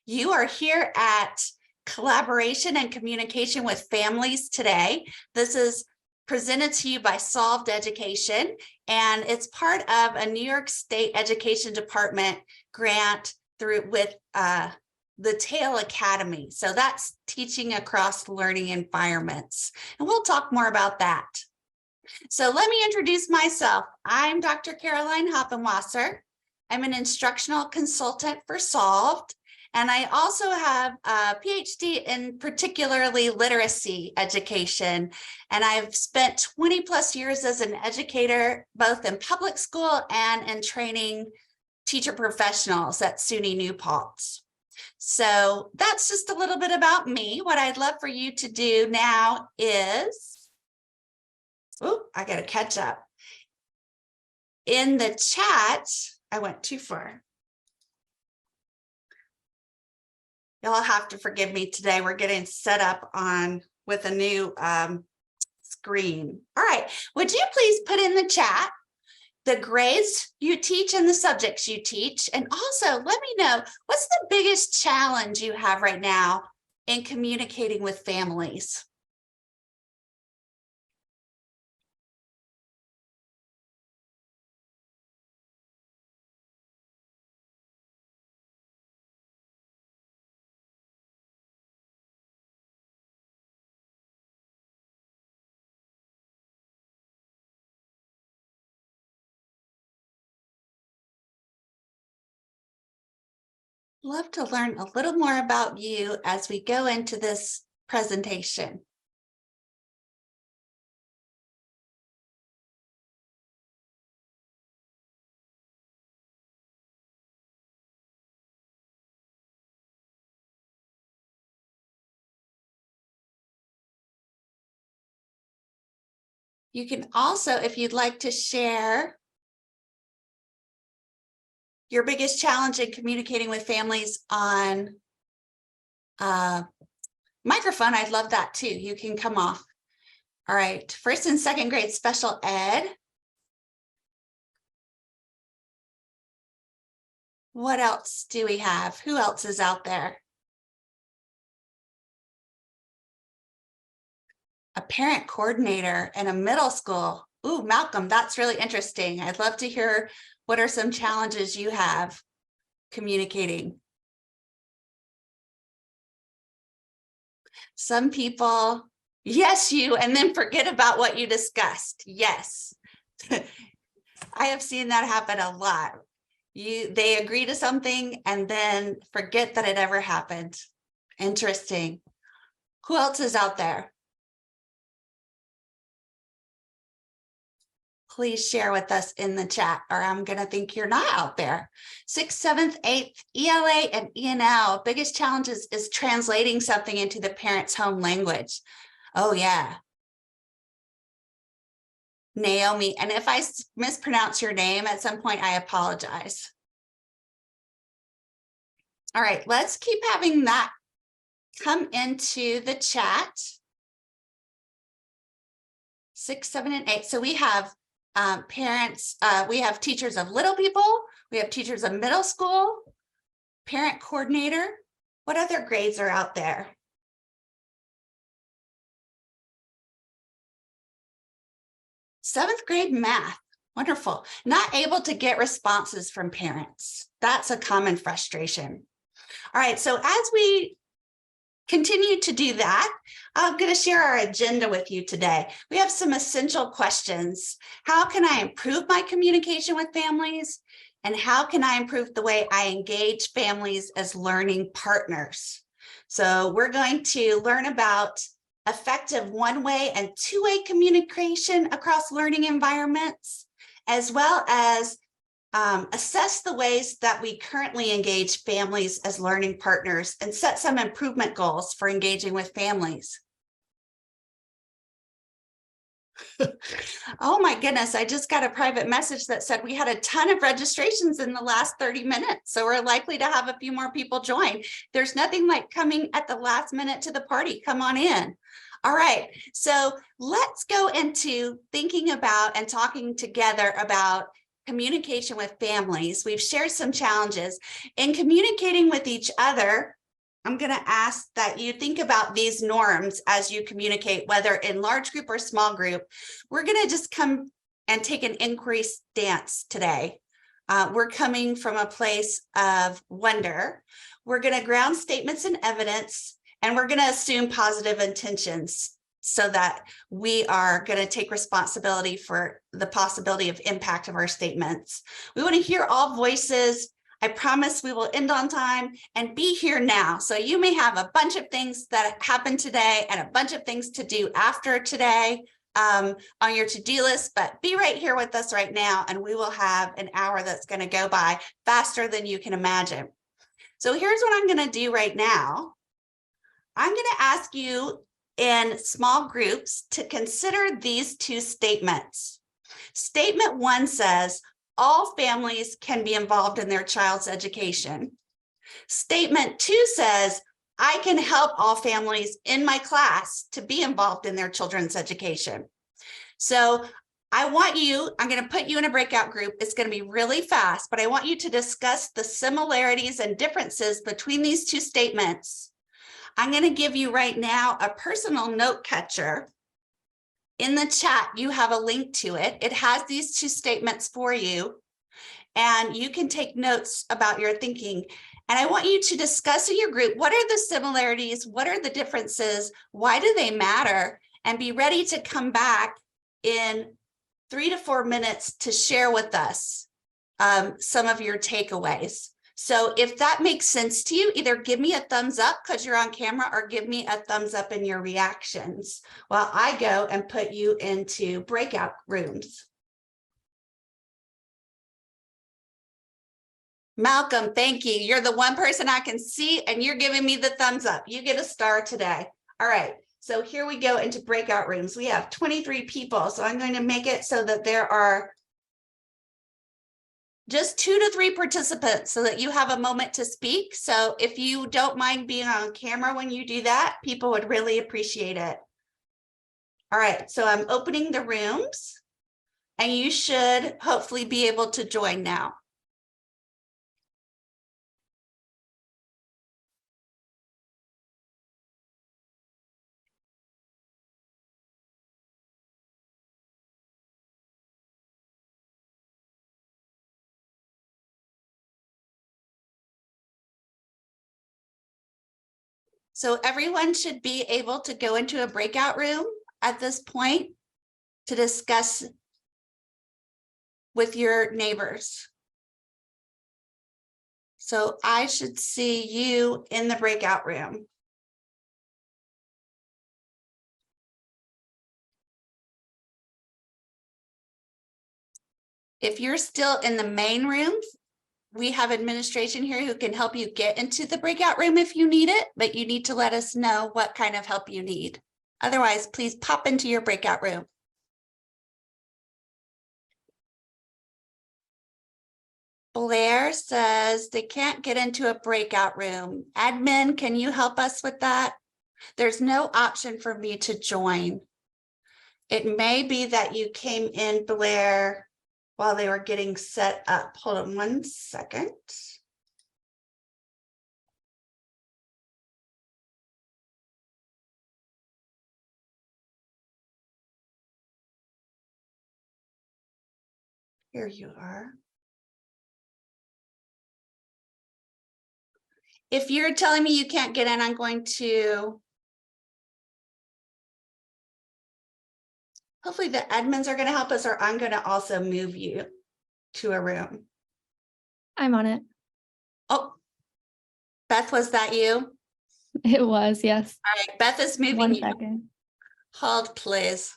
You are here at Collaboration and Communication with Families today. This is presented to you by Solved Education, and it's part of a New York State Education Department grant with the TAIL Academy. So that's teaching across learning environments. And we'll talk more about that. So let me introduce myself. I'm Dr. Caroline Hopenwasser. I'm an instructional consultant for Solved. And I also have a PhD in particularly literacy education. And I've spent 20 plus years as an educator, both in public school and in training teacher professionals at SUNY New Paltz. So that's just a little bit about me. What I'd love for you to do now is, I got to catch up. In the chat, I went too far. Y'all have to forgive me today. We're getting set up with a new screen. All right, would you please put in the chat the grades you teach and the subjects you teach? And also let me know, what's the biggest challenge you have right now in communicating with families? Love to learn a little more about you as we go into this presentation. You can also, if you'd like to share your biggest challenge in communicating with families on microphone, I'd love that too. You can come off. All right, first and second grade special ed. What else do we have? Who else is out there? A parent coordinator in a middle school. Ooh, Malcolm, that's really interesting. I'd love to hear what are some challenges you have communicating. Some people, yes, you, and then forget about what you discussed. Yes. I have seen that happen a lot. They agree to something and then forget that it ever happened. Interesting. Who else is out there? Please share with us in the chat, or I'm going to think you're not out there. 6th, 7th, 8th, ELA and ENL. Biggest challenges is translating something into the parent's home language. Oh, yeah. Naomi, and if I mispronounce your name at some point, I apologize. All right, let's keep having that come into the chat. 6, 7, and 8. So we have parents, we have teachers of little people, we have teachers of middle school, parent coordinator. What other grades are out there? Seventh grade math. Wonderful. Not able to get responses from parents. That's a common frustration. All right, so as we continue to do that, I'm going to share our agenda with you today. We have some essential questions. How can I improve my communication with families? And how can I improve the way I engage families as learning partners? So we're going to learn about effective one-way and two-way communication across learning environments, as well as assess the ways that we currently engage families as learning partners and set some improvement goals for engaging with families. Oh my goodness, I just got a private message that said we had a ton of registrations in the last 30 minutes. So we're likely to have a few more people join. There's nothing like coming at the last minute to the party. Come on in. All right, so let's go into thinking about and talking together about communication with families. We've shared some challenges in communicating with each other. I'm going to ask that you think about these norms as you communicate, whether in large group or small group. We're going to just come and take an inquiry stance today. We're coming from a place of wonder. We're going to ground statements in evidence, and we're going to assume positive intentions so that we are going to take responsibility for the possibility of impact of our statements. We want to hear all voices. I promise we will end on time and be here now. So you may have a bunch of things that happen today and a bunch of things to do after today on your to-do list, but be right here with us right now, and we will have an hour that's going to go by faster than you can imagine. So here's what I'm going to do right now. I'm going to ask you in small groups to consider these two statements. Statement 1 says, all families can be involved in their child's education. Statement 2 says, I can help all families in my class to be involved in their children's education. So I'm going to put you in a breakout group. It's going to be really fast, but I want you to discuss the similarities and differences between these two statements. I'm going to give you right now a personal note catcher. In the chat, you have a link to it. It has these two statements for you, and you can take notes about your thinking. And I want you to discuss in your group, what are the similarities? What are the differences? Why do they matter? And be ready to come back in 3 to 4 minutes to share with us some of your takeaways. So if that makes sense to you, either give me a thumbs up because you're on camera, or give me a thumbs up in your reactions while I go and put you into breakout rooms. Malcolm, thank you. You're the one person I can see, and you're giving me the thumbs up. You get a star today. All right. So here we go into breakout rooms. We have 23 people. So I'm going to make it so that there are just 2 to 3 participants so that you have a moment to speak. So if you don't mind being on camera when you do that, people would really appreciate it. All right, so I'm opening the rooms, and you should hopefully be able to join now. So everyone should be able to go into a breakout room at this point to discuss with your neighbors. So I should see you in the breakout room. If you're still in the main rooms, we have administration here who can help you get into the breakout room if you need it, but you need to let us know what kind of help you need. Otherwise, please pop into your breakout room. Blair says they can't get into a breakout room. Admin, can you help us with that? There's no option for me to join. It may be that you came in, Blair, while they were getting set up. Hold on 1 second. Here you are. If you're telling me you can't get in, I'm going to, hopefully the admins are going to help us, or I'm going to also move you to a room. I'm on it. Oh, Beth, was that you? It was, yes. All right, Beth is moving 1 you. second. Hold, please.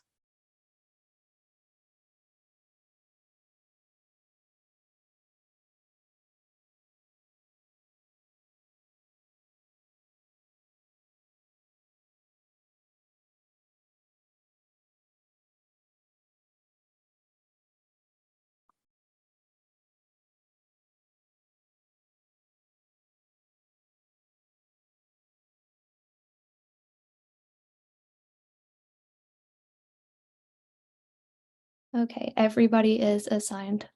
Okay, everybody is assigned.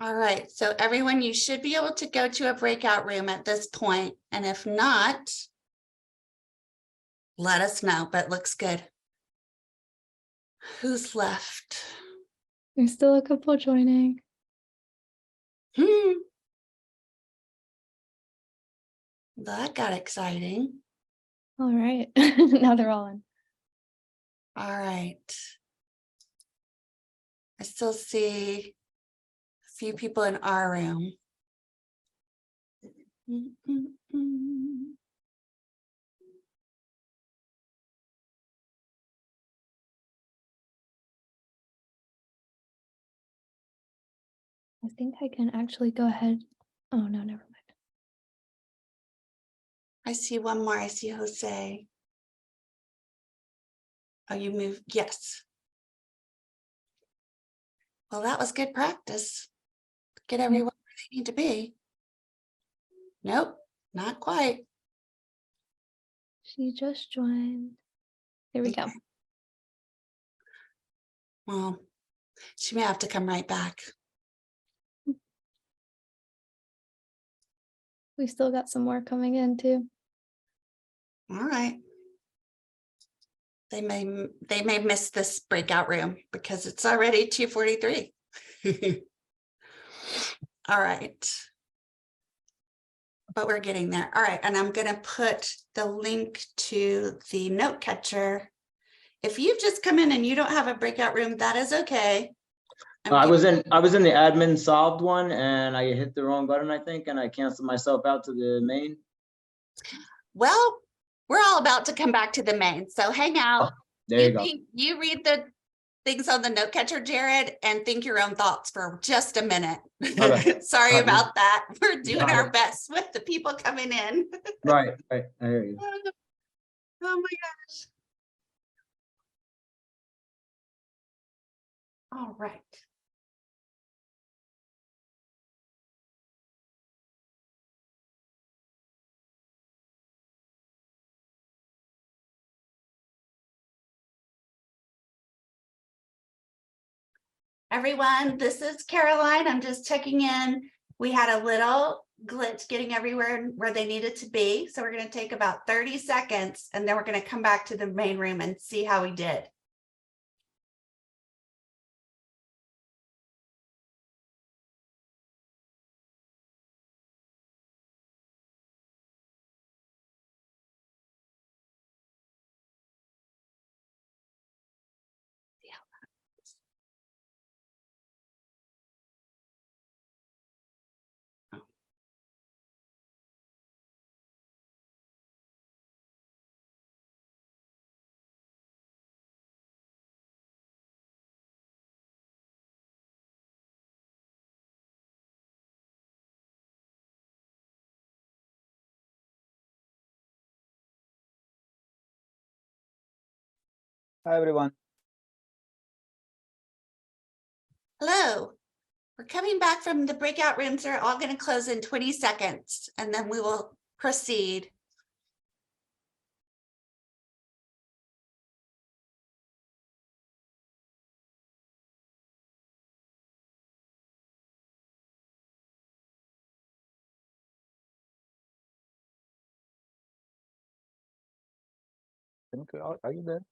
All right, so everyone, you should be able to go to a breakout room at this point, and if not, let us know, but looks good. Who's left? There's still a couple joining. That got exciting. All right. Now they're all in. All right. I still see a few people in our room. I think I can actually go ahead. Oh, no, never mind. I see one more. I see Jose. Oh, you moved. Yes. Well, that was good practice. Get everyone where they need to be. Nope, not quite. She just joined. There we go. Well, she may have to come right back. We still got some more coming in too. All right. They may miss this breakout room because it's already 2:43. All right. But we're getting there. All right, and I'm going to put the link to the note catcher. If you've just come in and you don't have a breakout room, that is okay. I was in the admin solved one and I hit the wrong button, I think, and I canceled myself out to the main. Well, we're all about to come back to the main, so hang out. Oh, there you go. You read the things on the note catcher, Jared, and think your own thoughts for just a minute. Okay. Sorry Right. about that. We're doing Got our it. best with the people coming in. Right, I hear you. Oh my gosh. All right. Everyone, this is Caroline. I'm just checking in. We had a little glitch getting everywhere where they needed to be. So we're going to take about 30 seconds and then we're going to come back to the main room and see how we did. Hi, everyone. Hello. We're coming back from the breakout rooms. They're all going to close in 20 seconds and then we will proceed. Are you there?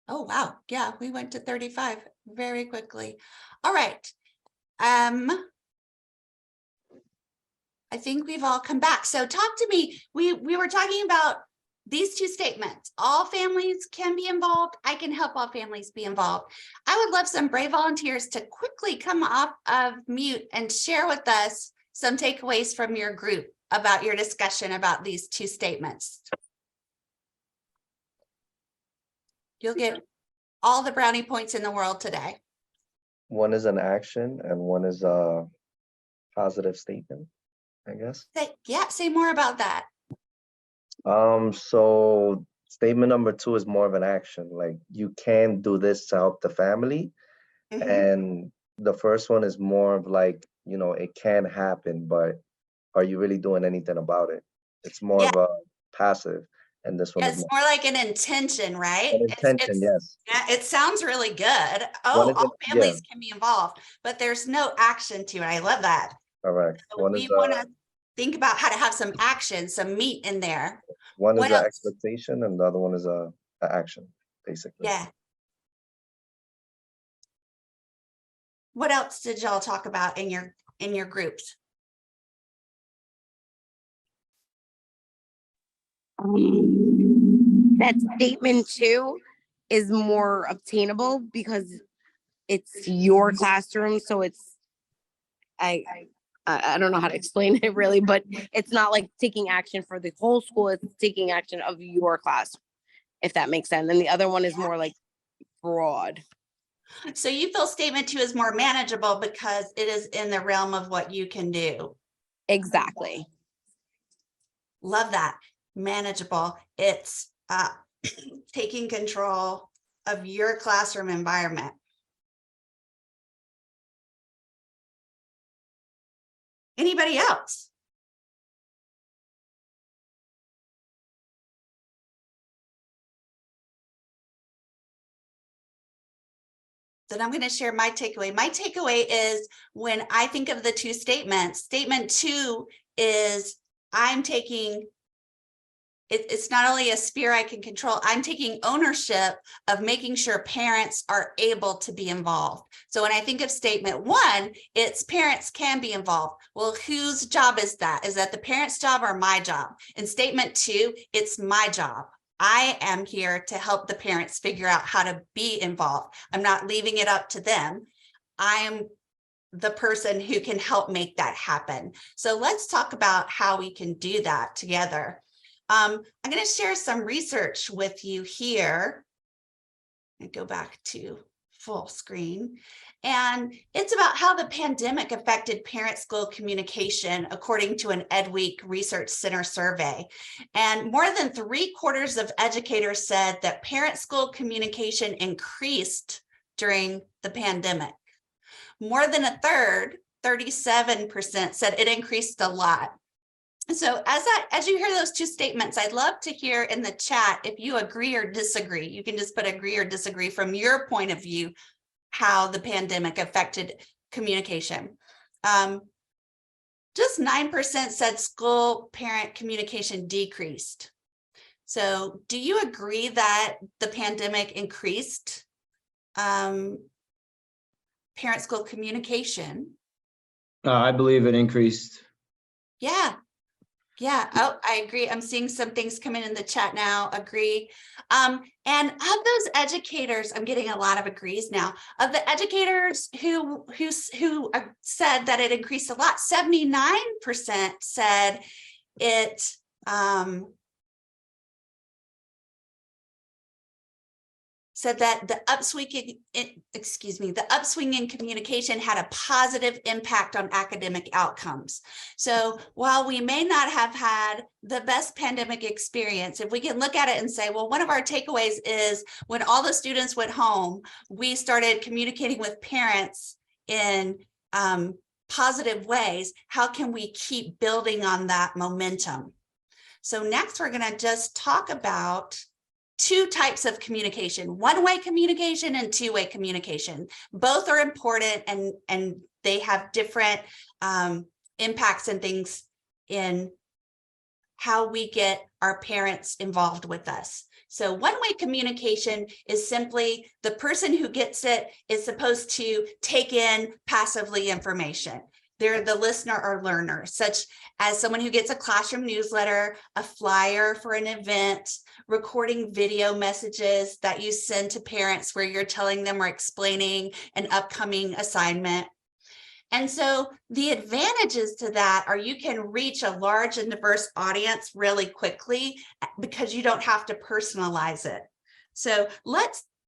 Oh, wow. Yeah, we went to 35 very quickly. All right. I think we've all come back. So talk to me. We were talking about these two statements. All families can be involved. I can help all families be involved. I would love some brave volunteers to quickly come off of mute and share with us some takeaways from your group about your discussion about these two statements. You'll get all the brownie points in the world today. One is an action and one is a positive statement, I guess. Say more about that. So statement number 2 is more of an action, like you can do this to help the family. Mhm. And the first one is more of like, you know, it can happen, but are you really doing anything about it? It's more Yeah. of a passive. and this one is It's more like an intention, right? an intention, yes. Yeah, it sounds really good. One Oh, is all yeah. families can be involved, but there's no action to it. I love that. Correct. So One we is want to think about how to have some action, some meat in there. one is What an else? expectation, and the other one is a action, basically. Yeah. What else did y'all talk about in your groups? That statement 2 is more obtainable because it's your classroom, so it's I don't know how to explain it really, but it's not like taking action for the whole school, it's taking action of your class, if that makes sense. And the other one is more like broad. So you feel statement 2 is more manageable because it is in the realm of what you can do. Exactly. Love that. Manageable. It's taking control of your classroom environment. Anybody else? Then I'm going to share my takeaway. My takeaway is when I think of the 2 statements, statement 2 is I'm taking it's not only a sphere I can control, I'm taking ownership of making sure parents are able to be involved. So when I think of statement 1, it's parents can be involved. Well, whose job is that? Is that the parent's job or my job? In statement 2, it's my job. I am here to help the parents figure out how to be involved. I'm not leaving it up to them. I am the person who can help make that happen. So let's talk about how we can do that together. I'm going to share some research with you here. And go back to full screen. And it's about how the pandemic affected parent-school communication, according to an EdWeek Research Center survey. And more than 3/4 of educators said that parent-school communication increased during the pandemic. More than a third, 37%, said it increased a lot. So as you hear those 2 statements, I'd love to hear in the chat if you agree or disagree. You can just put agree or disagree from your point of view, how the pandemic affected communication. Just 9% said school parent communication decreased. So do you agree that the pandemic increased parent-school communication? I believe it increased. Yeah. Yeah. Oh, I agree. I'm seeing some things coming in the chat now. Agree. And of those educators, I'm getting a lot of agrees now. Of the educators who said that it increased a lot, 79% said it said that the upswing in communication had a positive impact on academic outcomes. So while we may not have had the best pandemic experience, if we can look at it and say, well, one of our takeaways is when all the students went home, we started communicating with parents in positive ways. How can we keep building on that momentum? So next, we're going to just talk about 2 types of communication: one-way communication and two-way communication. Both are important and they have different impacts and things in how we get our parents involved with us. So one-way communication is simply the person who gets it is supposed to take in passively information. They're the listener or learner, such as someone who gets a classroom newsletter, a flyer for an event, recording video messages that you send to parents where you're telling them or explaining an upcoming assignment. And so the advantages to that are you can reach a large and diverse audience really quickly because you don't have to personalize it. So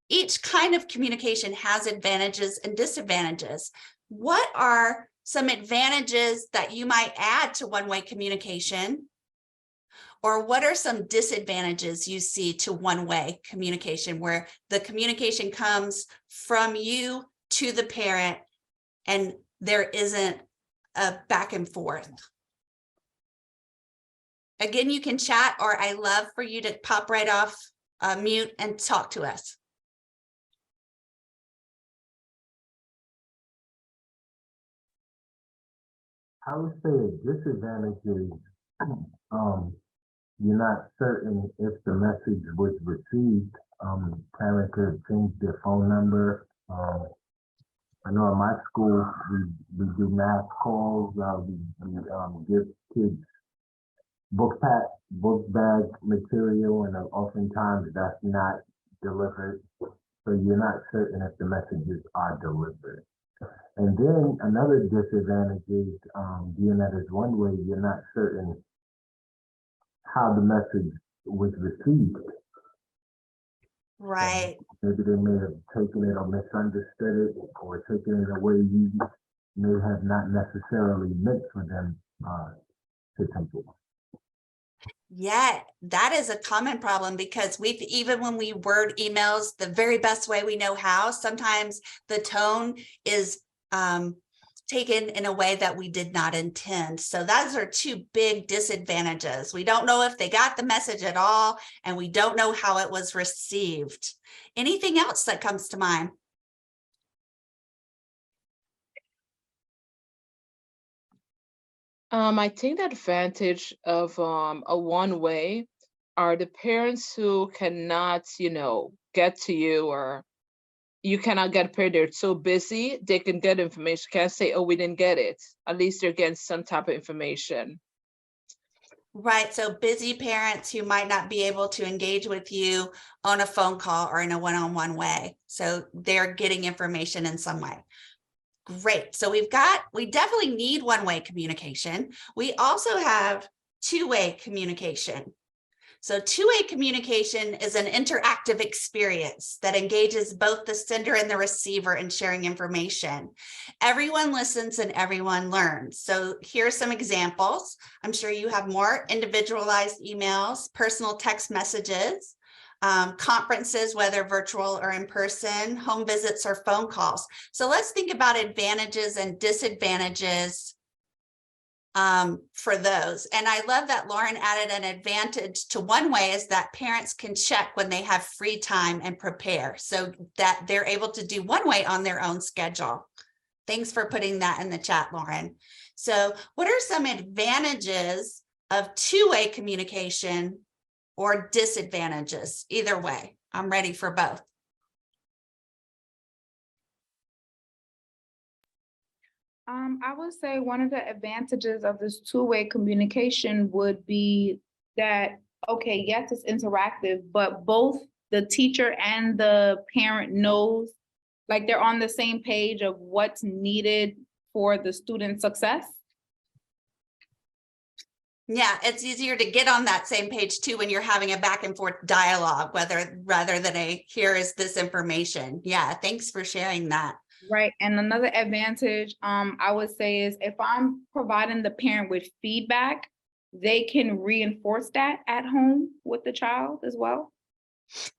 each kind of communication has advantages and disadvantages. What are some advantages that you might add to one-way communication? Or what are some disadvantages you see to one-way communication where the communication comes from you to the parent and there isn't a back and forth? Again, you can chat, or I love for you to pop right off mute and talk to us. I would say a disadvantage is, you're not certain if the message was received. Parent could change their phone number. I know in my school, we do mass calls, we give kids book bag material, and oftentimes that's not delivered. So you're not certain if the messages are delivered. And then another disadvantage is, being that it's one way, you're not certain how the message was received. Right. Maybe they may have taken it or misunderstood it, or taken it a way you may have not necessarily meant for them to take it. Yeah, that is a common problem, because even when we word emails the very best way we know how, sometimes the tone is taken in a way that we did not intend. So those are two big disadvantages. We don't know if they got the message at all, and we don't know how it was received. Anything else that comes to mind? I think the advantage of a one-way are the parents who cannot, get to you, or you cannot get paid. They're so busy, they can get information, can't say, oh, we didn't get it. At least they're getting some type of information. Right. So busy parents who might not be able to engage with you on a phone call or in a one-on-one way. So they're getting information in some way. Great. So we definitely need one-way communication. We also have two-way communication. So two-way communication is an interactive experience that engages both the sender and the receiver in sharing information. Everyone listens and everyone learns. So here are some examples. I'm sure you have more: individualized emails, personal text messages, conferences, whether virtual or in person, home visits or phone calls. So let's think about advantages and disadvantages for those. And I love that Lauren added an advantage to one way, is that parents can check when they have free time and prepare, so that they're able to do one way on their own schedule. Thanks for putting that in the chat, Lauren. So what are some advantages of two-way communication, or disadvantages? Either way, I'm ready for both. I would say one of the advantages of this two-way communication would be that, okay, yes, it's interactive, but both the teacher and the parent knows, like, they're on the same page of what's needed for the student's success. Yeah, it's easier to get on that same page too when you're having a back and forth dialogue, rather than a here is this information. Yeah, thanks for sharing that. Right. And another advantage, I would say, is if I'm providing the parent with feedback, they can reinforce that at home with the child as well.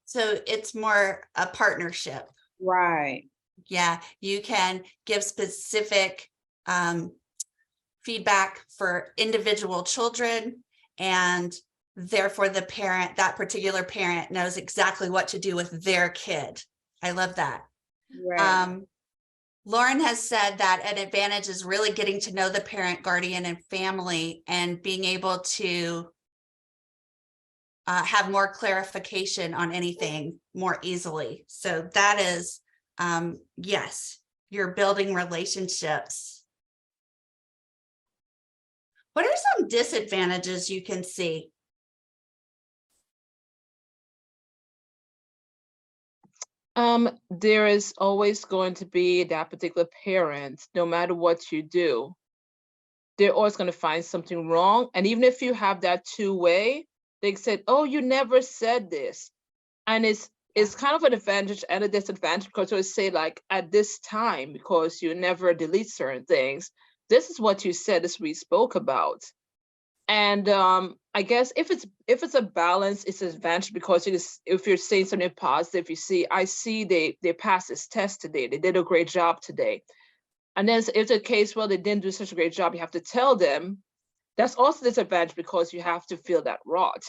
So it's more a partnership. Right. Yeah, you can give specific feedback for individual children, and therefore that particular parent knows exactly what to do with their kid. I love that. Right. Lauren has said that an advantage is really getting to know the parent, guardian, and family, and being able to have more clarification on anything more easily. So that is, yes, you're building relationships. What are some disadvantages you can see? There is always going to be that particular parent, no matter what you do, they're always going to find something wrong. And even if you have that two-way, they said, oh, you never said this. And it's kind of an advantage and a disadvantage, because they say, like, at this time, because you never delete certain things, this is what you said, this we spoke about. And I guess if it's a balance, it's an advantage, because if you're saying something positive, you see, I see they passed this test today, they did a great job today. And then if it's a case, well, they didn't do such a great job, you have to tell them That's also disadvantage because you have to fill that rod.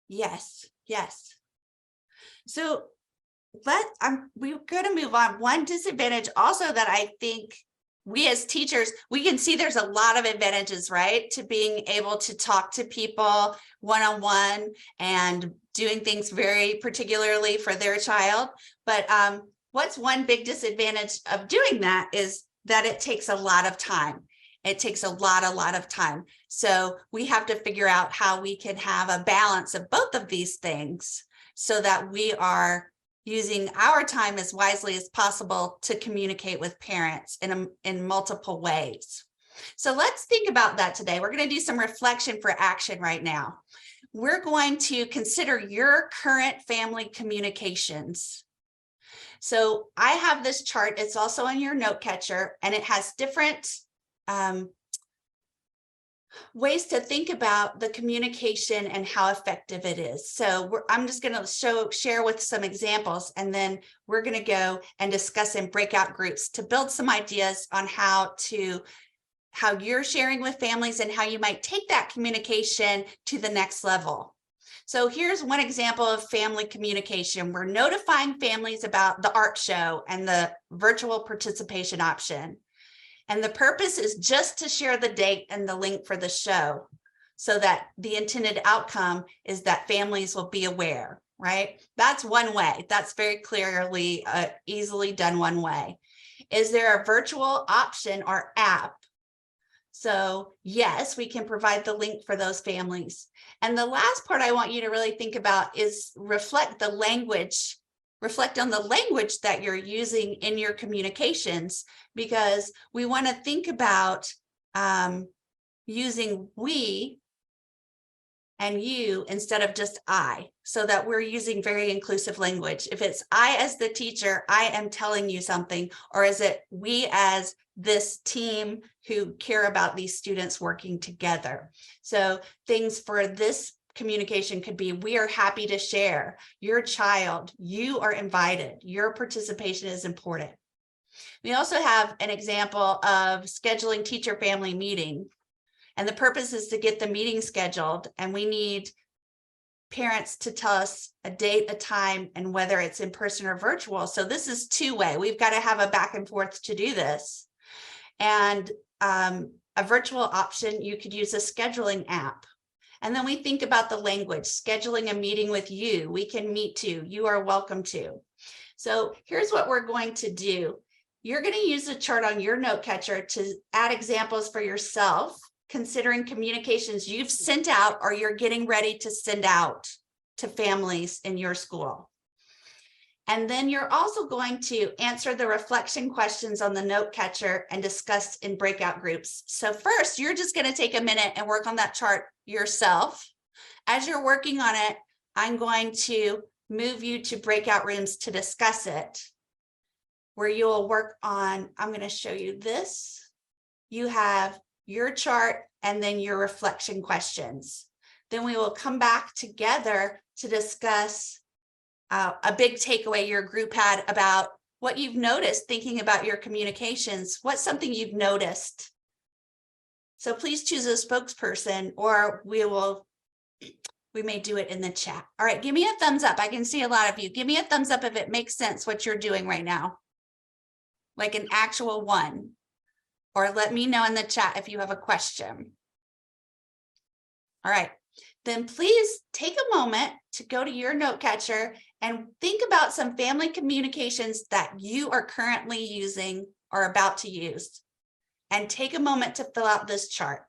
Yes, yes. So we're going to move on. One disadvantage also that I think we as teachers, we can see there's a lot of advantages, right? To being able to talk to people one-on-one and doing things very particularly for their child. But what's one big disadvantage of doing that is that it takes a lot of time. It takes a lot of time. So we have to figure out how we can have a balance of both of these things so that we are using our time as wisely as possible to communicate with parents in multiple ways. So let's think about that today. We're going to do some reflection for action right now. We're going to consider your current family communications. So I have this chart. It's also on your note catcher, and it has different ways to think about the communication and how effective it is. So I'm just going to share with some examples, and then we're going to go and discuss in breakout groups to build some ideas on how you're sharing with families and how you might take that communication to the next level. So here's one example of family communication. We're notifying families about the art show and the virtual participation option. And the purpose is just to share the date and the link for the show so that the intended outcome is that families will be aware, right? That's one way. That's very clearly easily done one way. Is there a virtual option or app? So yes, we can provide the link for those families. And the last part I want you to really think about is reflect on the language that you're using in your communications, because we want to think about using we and you instead of just I, so that we're using very inclusive language. If it's I as the teacher, I am telling you something, or is it we as this team who care about these students working together? So things for this communication could be, we are happy to share your child, you are invited, your participation is important. We also have an example of scheduling teacher-family meeting. And the purpose is to get the meeting scheduled, and we need parents to tell us a date, a time, and whether it's in person or virtual. So this is two-way. We've got to have a back and forth to do this. And a virtual option, you could use a scheduling app. And then we think about the language, scheduling a meeting with you. We can meet too. You are welcome to. So here's what we're going to do. You're going to use a chart on your note catcher to add examples for yourself, considering communications you've sent out or you're getting ready to send out to families in your school. And then you're also going to answer the reflection questions on the note catcher and discuss in breakout groups. So first, you're just going to take a minute and work on that chart yourself. As you're working on it, I'm going to move you to breakout rooms to discuss it, where you'll work on, I'm going to show you this. You have your chart and then your reflection questions. Then we will come back together to discuss a big takeaway your group had about what you've noticed thinking about your communications. What's something you've noticed? So please choose a spokesperson, or we may do it in the chat. All right, give me a thumbs up. I can see a lot of you. Give me a thumbs up if it makes sense what you're doing right now, like an actual one. Or let me know in the chat if you have a question. All right, then please take a moment to go to your note catcher and think about some family communications that you are currently using or about to use. And take a moment to fill out this chart.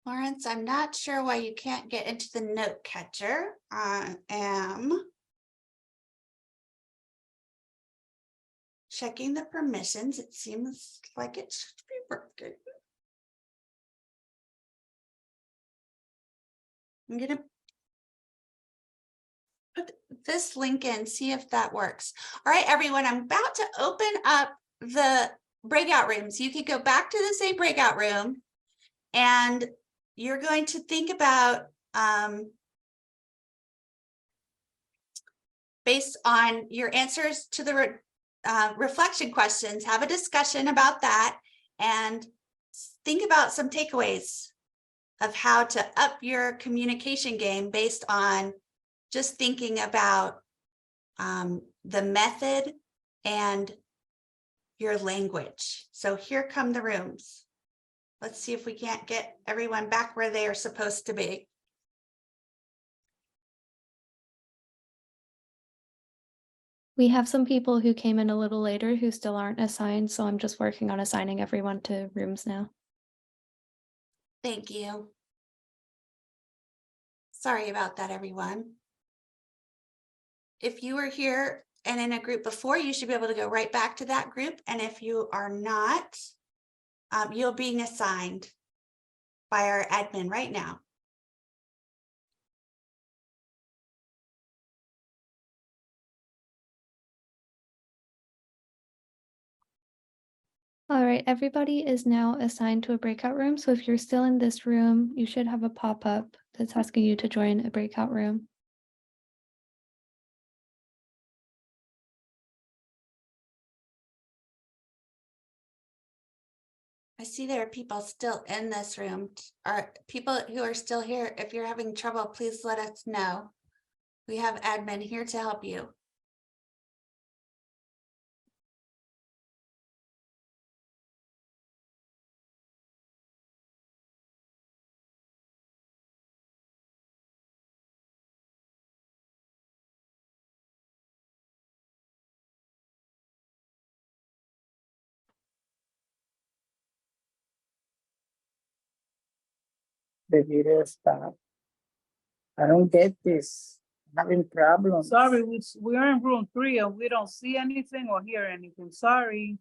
Lawrence, I'm not sure why you can't get into the note catcher. I am checking the permissions. It seems like it should be working. I'm gonna put this link in, see if that works. All right, everyone, I'm about to open up the breakout rooms. You can go back to the same breakout room and you're going to think about based on your answers to the reflection questions, have a discussion about that and think about some takeaways of how to up your communication game based on just thinking about the method and your language. So here come the rooms. Let's see if we can't get everyone back where they are supposed to be. We have some people who came in a little later who still aren't assigned, so I'm just working on assigning everyone to rooms now. Thank you. Sorry about that, everyone. If you were here and in a group before, you should be able to go right back to that group. And if you are not, you're being assigned by our admin right now. All right, everybody is now assigned to a breakout room. So if you're still in this room, you should have a pop-up that's asking you to join a breakout room. I see there are people still in this room, or people who are still here. If you're having trouble, please let us know. We have admin here to help you. The video stop. I don't get this. I'm having problems. Sorry, we are in room 3 and we don't see anything or hear anything. Sorry.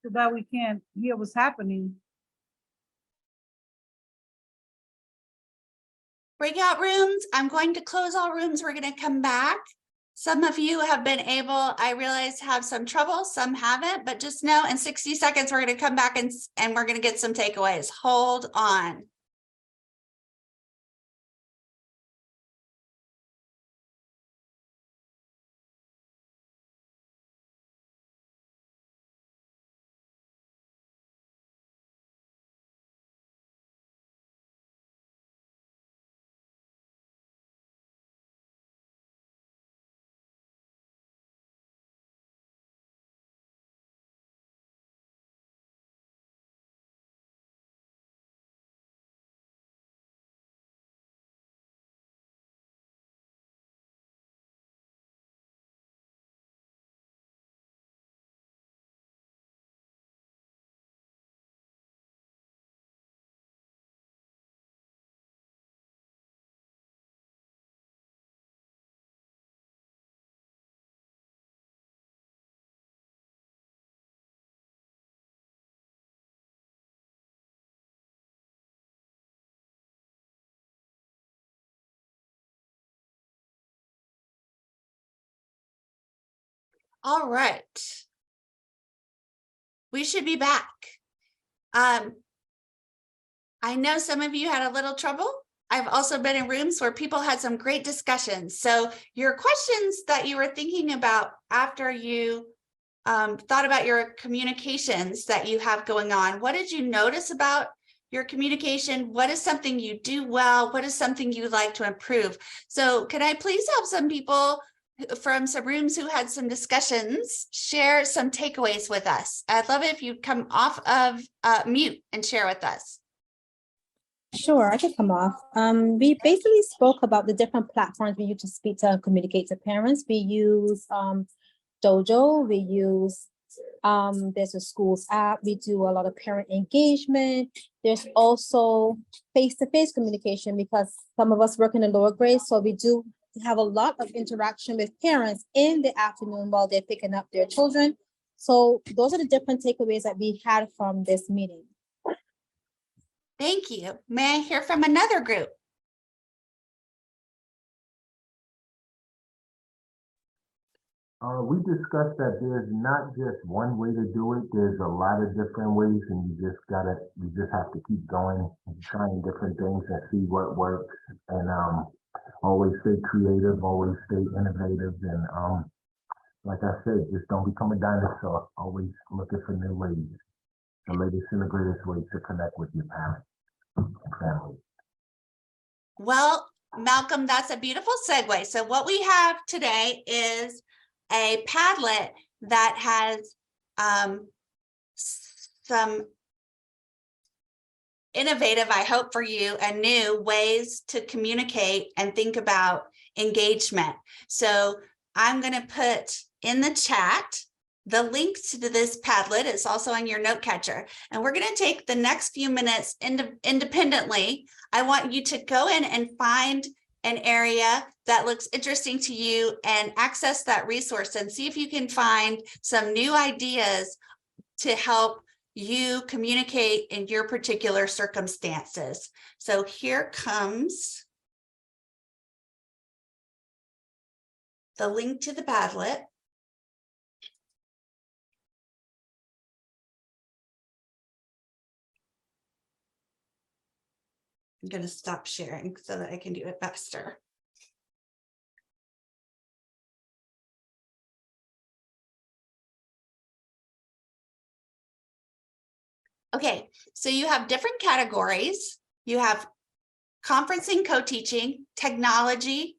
So that we can't hear what's happening. Breakout rooms, I'm going to close all rooms. We're going to come back. Some of you have been able, I realize, have some trouble. Some haven't, but just know in 60 seconds, we're going to come back and we're going to get some takeaways. Hold on. All right. We should be back. I know some of you had a little trouble. I've also been in rooms where people had some great discussions. So your questions that you were thinking about after you thought about your communications that you have going on, what did you notice about your communication? What is something you do well? What is something you'd like to improve? So can I please have some people from some rooms who had some discussions share some takeaways with us? I'd love it if you'd come off of mute and share with us. Sure, I can come off. We basically spoke about the different platforms we use to speak to and communicate to parents. We use Dojo, we use there's a schools app, we do a lot of parent engagement. There's also face-to-face communication because some of us work in the lower grades, so we do have a lot of interaction with parents in the afternoon while they're picking up their children. So those are the different takeaways that we had from this meeting. Thank you. May I hear from another group? We discussed that there's not just one way to do it. There's a lot of different ways, and you just have to keep going and trying different things and see what works. And always stay creative, always stay innovative, and like I said, just don't become a dinosaur. Always looking for new ways, the latest and the greatest ways to connect with your parents and family. Well, Malcolm, that's a beautiful segue. So what we have today is a Padlet that has some innovative, I hope for you, and new ways to communicate and think about engagement. So I'm going to put in the chat the link to this Padlet. It's also on your note catcher. And we're going to take the next few minutes independently. I want you to go in and find an area that looks interesting to you and access that resource and see if you can find some new ideas to help you communicate in your particular circumstances. So here comes the link to the Padlet. I'm going to stop sharing so that I can do it faster. Okay, so you have different categories. You have conferencing, co-teaching, technology,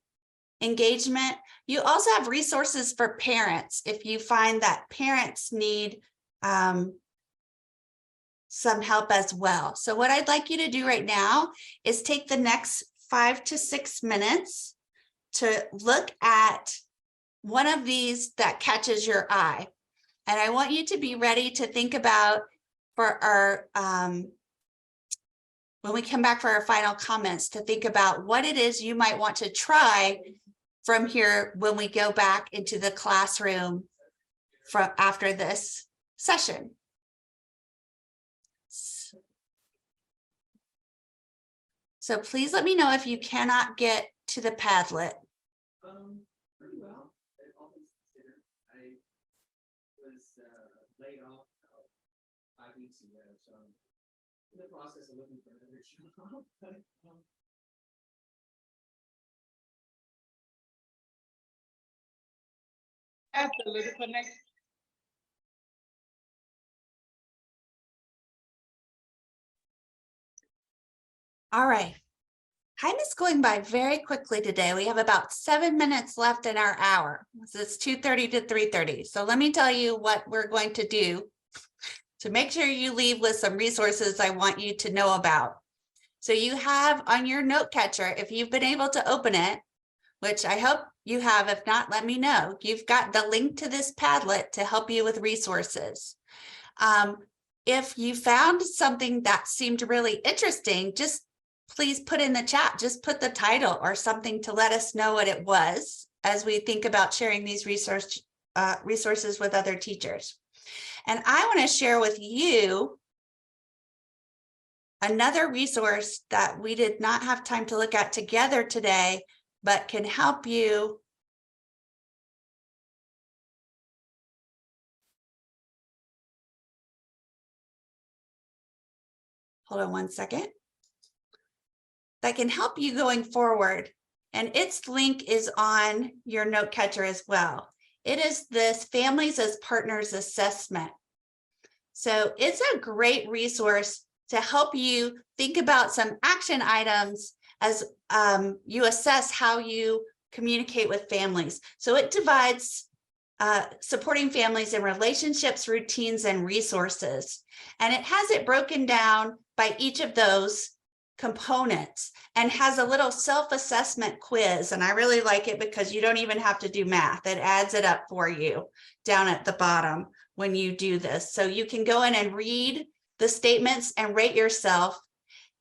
engagement. You also have resources for parents if you find that parents need some help as well. So what I'd like you to do right now is take the next 5 to 6 minutes to look at one of these that catches your eye. And I want you to be ready to think about for our, when we come back for our final comments, to think about what it is you might want to try from here when we go back into the classroom from after this session. So please let me know if you cannot get to the Padlet. Pretty well. All things considered, I was laid off 5 weeks ago, so I'm in the process of looking for another job. That's a little connection. All right. Time is going by very quickly today. We have about 7 minutes left in our hour. It's 2:30 to 3:30. So let me tell you what we're going to do to make sure you leave with some resources I want you to know about. So you have on your note catcher, if you've been able to open it, which I hope you have, if not, let me know. You've got the link to this Padlet to help you with resources. If you found something that seemed really interesting, just please put in the chat, just put the title or something to let us know what it was as we think about sharing these resources with other teachers. And I want to share with you another resource that we did not have time to look at together today, but can help you hold on one second. That can help you going forward. And its link is on your note catcher as well. It is this Families as Partners assessment. So it's a great resource to help you think about some action items as you assess how you communicate with families. So it divides supporting families in relationships, routines, and resources. And it has it broken down by each of those components and has a little self-assessment quiz. And I really like it because you don't even have to do math. It adds it up for you down at the bottom when you do this. So you can go in and read the statements and rate yourself.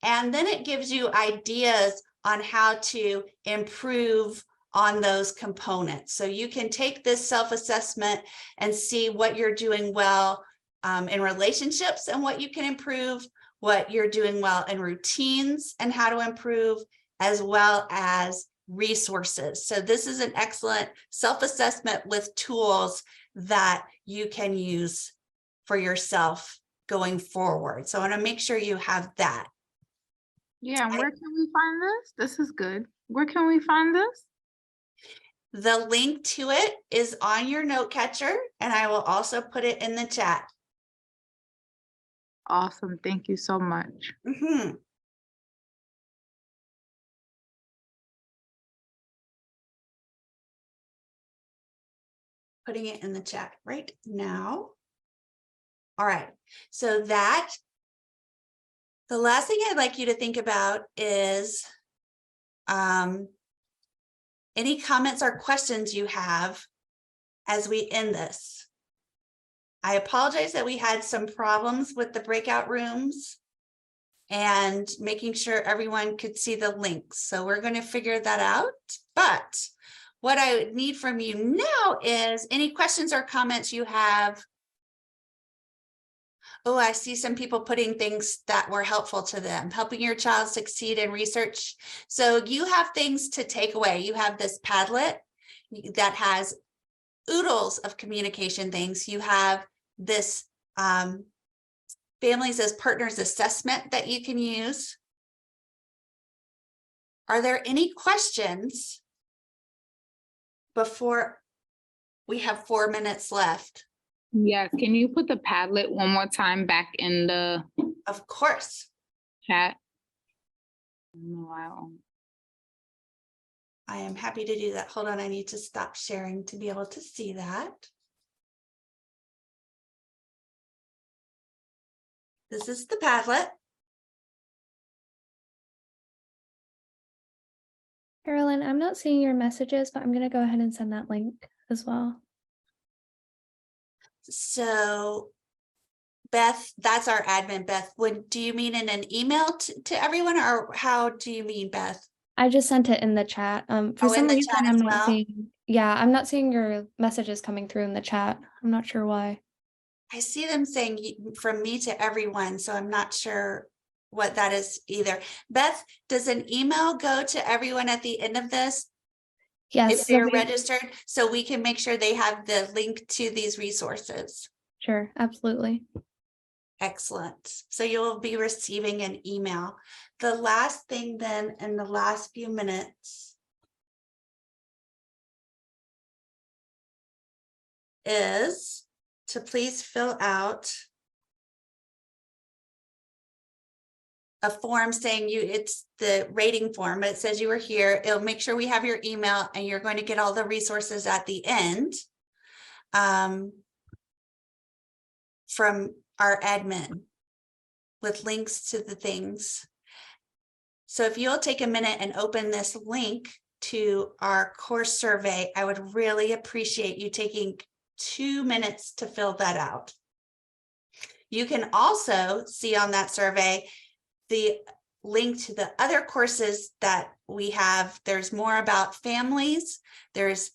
And then it gives you ideas on how to improve on those components. So you can take this self-assessment and see what you're doing well in relationships and what you can improve, what you're doing well in routines and how to improve, as well as resources. So this is an excellent self-assessment with tools that you can use for yourself going forward. So I want to make sure you have that. Yeah, and where can we find this? This is good. Where can we find this? The link to it is on your note catcher, and I will also put it in the chat. Awesome. Thank you so much. Mhm. Putting it in the chat right now. All right, so that, the last thing I'd like you to think about is any comments or questions you have as we end this. I apologize that we had some problems with the breakout rooms and making sure everyone could see the links. So we're going to figure that out. But what I would need from you now is any questions or comments you have. Oh, I see some people putting things that were helpful to them, helping your child succeed in research. So you have things to take away. You have this Padlet that has oodles of communication things. You have this Families as Partners assessment that you can use. Are there any questions before we have 4 minutes left? Yes, can you put the Padlet one more time back in the Of course. chat? No, I am happy to do that. Hold on, I need to stop sharing to be able to see that. This is the Padlet. Carolyn, I'm not seeing your messages, but I'm going to go ahead and send that link as well. So Beth, that's our admin, Beth. Do you mean in an email to everyone, or how do you mean, Beth? I just sent it in the chat. For Oh, some in the reason, chat I'm as not well? seeing. Yeah, I'm not seeing your messages coming through in the chat. I'm not sure why. I see them saying from me to everyone, so I'm not sure what that is either. Beth, does an email go to everyone at the end of this Yes, if they're somebody- registered, so we can make sure they have the link to these resources? Sure, absolutely. Excellent. So you'll be receiving an email. The last thing then, in the last few minutes, is to please fill out a form saying it's the rating form, but it says you were here. It'll make sure we have your email, and you're going to get all the resources at the end from our admin with links to the things. So if you'll take a minute and open this link to our course survey, I would really appreciate you taking 2 minutes to fill that out. You can also see on that survey the link to the other courses that we have. There's more about families. There's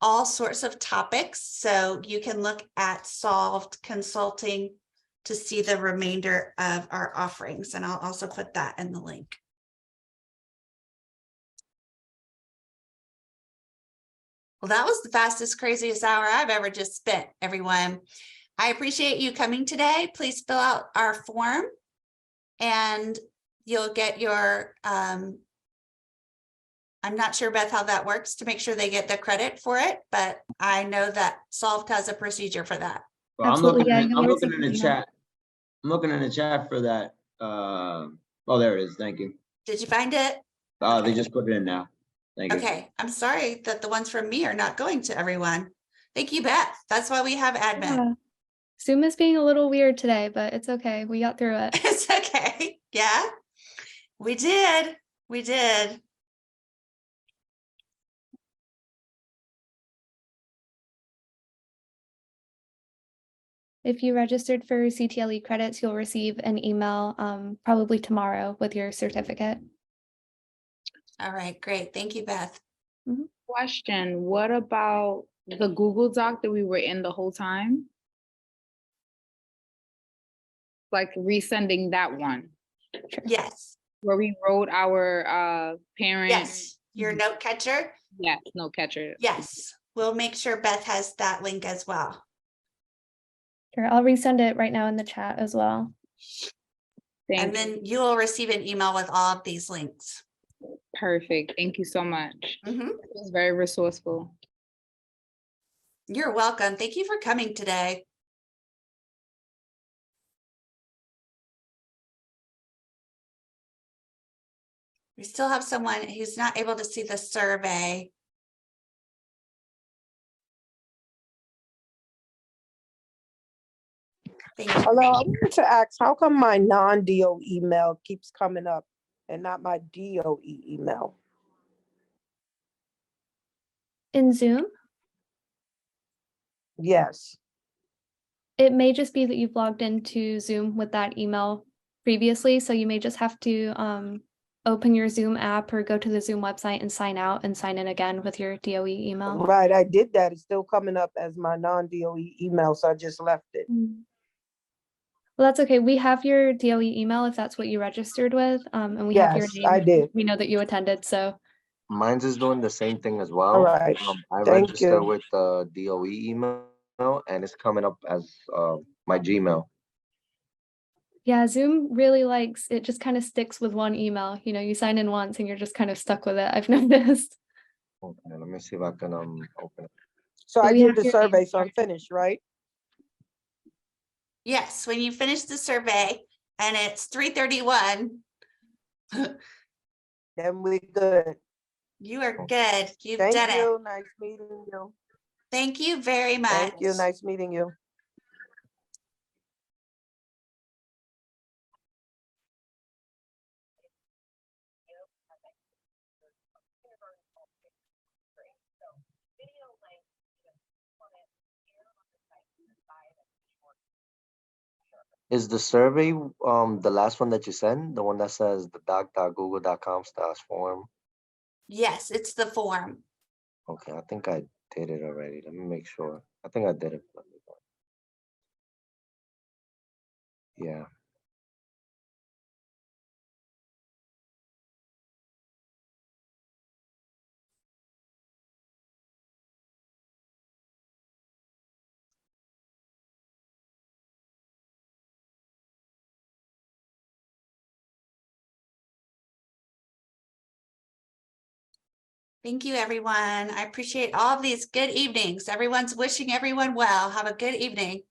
all sorts of topics. So you can look at Solved Consulting to see the remainder of our offerings. And I'll also put that in the link. Well, that was the fastest, craziest hour I've ever just spent, everyone. I appreciate you coming today. Please fill out our form and you'll get your, I'm not sure, Beth, how that works to make sure they get the credit for it, but I know that Solved has a procedure for that. Well, I'm Absolutely, looking, yeah, I'm you'll looking receive in an the email. chat. I'm looking in the chat for that. Oh, there it is. Thank you. Did you find it? Oh, they just put it in now. Thank you. Okay, I'm sorry that the ones from me are not going to everyone. Thank you, Beth. That's why we have admin. Yeah. Zoom is being a little weird today, but it's okay. We got through it. It's okay. Yeah, we did. We did. If you registered for CTLE credits, you'll receive an email probably tomorrow with your certificate. All right, great. Thank you, Beth. question, what about the Google Doc that we were in the whole time? Like resending that one Yes. where we wrote our parent Yes. your note catcher? Yes, no catcher. Yes, we'll make sure Beth has that link as well. Sure, I'll resend it right now in the chat as well. And then you'll receive an email with all of these links. Perfect. Thank you so much. Mhm. It was very resourceful. You're welcome. Thank you for coming today. We still have someone who's not able to see the survey. Thank you. Hello, I wanted to ask, how come my non-DO email keeps coming up and not my DOE email? In Zoom, Yes. it may just be that you've logged into Zoom with that email previously, so you may just have to open your Zoom app or go to the Zoom website and sign out and sign in again with your DOE email. Right, I did that. It's still coming up as my non-DOE email, so I just left it. Well, that's okay. We have your DOE email if that's what you registered with, and we have your Yes, name. I did. We know that you attended, so. Mine's is doing the same thing as well. All right, I thank register you. with the DOE email and it's coming up as my Gmail. Yeah, Zoom really likes, it just kind of sticks with one email. You know, you sign in once and you're just kind of stuck with it. I've noticed. Okay, let me see if I can open it. So But I we did have the your survey, name. so I'm finished, right? Yes, when you finish the survey and it's 3:31, Then we good. you are good. You've Thank done it. you, nice meeting you. Thank you very much. Thank you, nice meeting you. Is the survey the last one that you sent, the one that says the doc.google.com/form? Yes, it's the form. Okay, I think I did it already. Let me make sure. I think I did it. Yeah. Thank you, everyone. I appreciate all of these good evenings. Everyone's wishing everyone well. Have a good evening.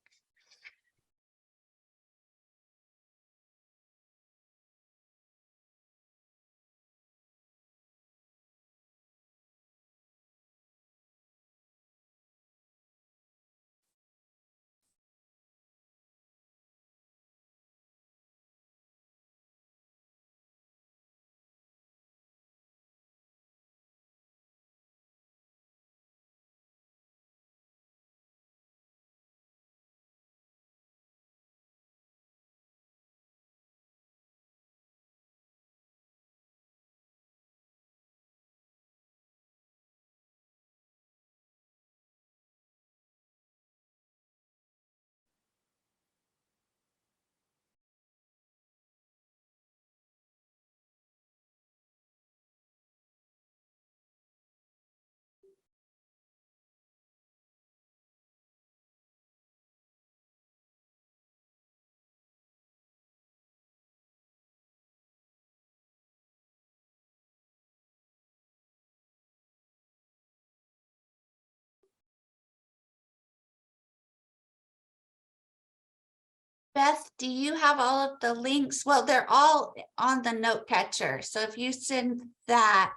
Beth, do you have all of the links? Well, they're all on the note catcher. So if you send that,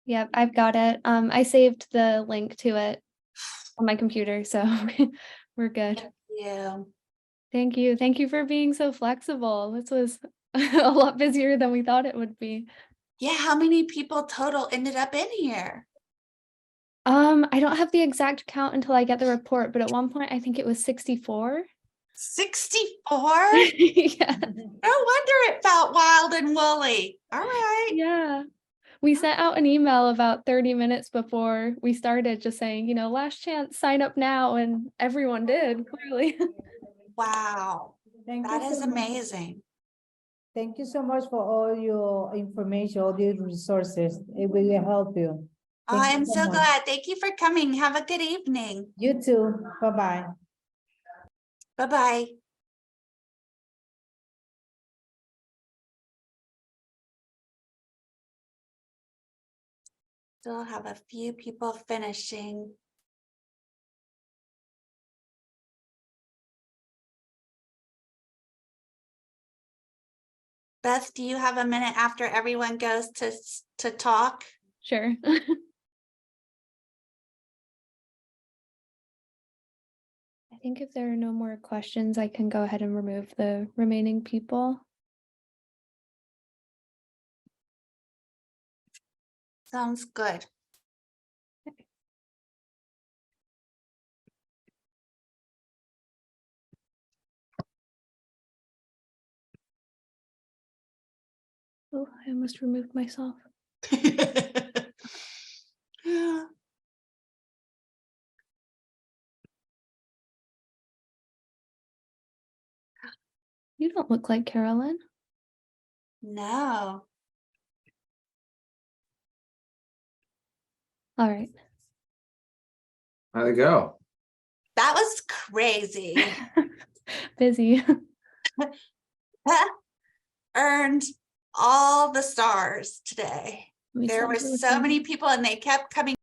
Yep, I've got it. I saved the link to it on my computer, so we're good. yeah. Thank you. Thank you for being so flexible. This was a lot busier than we thought it would be. Yeah, how many people total ended up in here? I don't have the exact count until I get the report, but at one point I think it was 64. 64? Yeah. No wonder it felt wild and woolly. All right. Yeah. We sent out an email about 30 minutes before we started just saying, you know, last chance, sign up now, and everyone did, clearly. Wow. That is amazing. Thank you so much for all your information, all the resources. It will help you. Thank you I'm so much. glad. Thank you for coming. Have a good evening. You too. Bye-bye. Bye-bye. Still have a few people finishing. Beth, do you have a minute after everyone goes to talk? Sure. I think if there are no more questions, I can go ahead and remove the remaining people. Sounds good. Oh, I almost removed myself. You don't look like Carolyn. No. All right. How'd it go? That was crazy. Busy. Earned all the stars today. Let me There send were her so many some. people and they kept coming